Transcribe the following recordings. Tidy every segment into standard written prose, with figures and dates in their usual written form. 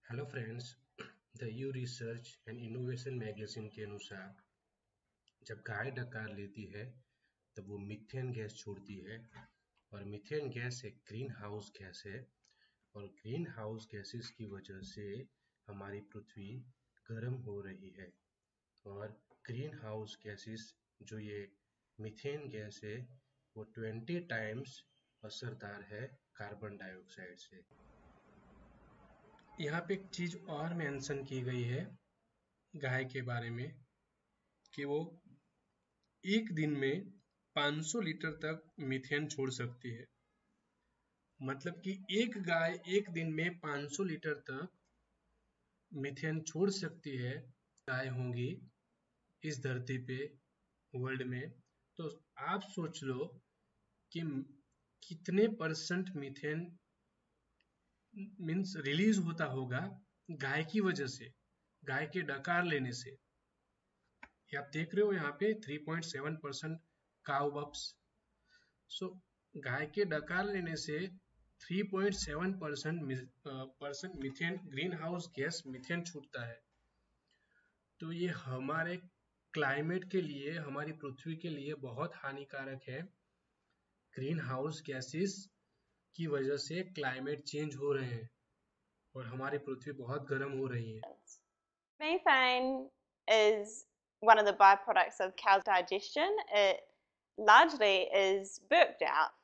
Hello friends. The you research and innovation magazine के अनुसार जब गाय डकार लेती है तब वो मीथेन गैस छोड़ती है और मीथेन गैस एक ग्रीन हाउस गैस है और ग्रीन हाउस गैसेस की वजह से हमारी पृथ्वी गर्म हो रही है। और ग्रीन हाउस गैसेस जो ये मीथेन गैस है वो 20 टाइम्स असरदार है कार्बन डाइऑक्साइड से। यहाँ पे एक चीज और मेंशन की गई है गाय के बारे में कि वो एक दिन में 500 लीटर तक मीथेन छोड़ सकती है। मतलब कि एक गाय एक दिन में 500 लीटर तक मीथेन छोड़ सकती है। गाय होंगी इस धरती पे, वर्ल्ड में, तो आप सोच लो कि कितने परसेंट मीथेन मीन्स रिलीज होता होगा गाय की वजह से, गाय के डकार लेने से। ये आप देख रहे हो यहाँ पे 3.7% काउ बप्स। सो गाय के डकार लेने से 3.7% methane, green house gas methane छूटता है। तो ये हमारे क्लाइमेट के लिए, हमारी पृथ्वी के लिए बहुत हानिकारक है। ग्रीन हाउस गैसेस की वजह से क्लाइमेट चेंज हो रहे हैं और हमारी पृथ्वी बहुत गर्म हो रही है। Methane is one of the byproducts of cow's digestion. It largely is burped out.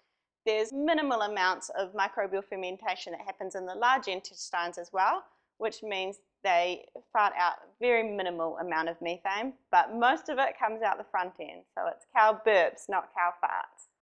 There's minimal amounts of microbial fermentation that happens in the large intestines as well, which means they fart out a very minimal amount of methane, but most of it comes out the front end. So it's cow burps, not cow farts.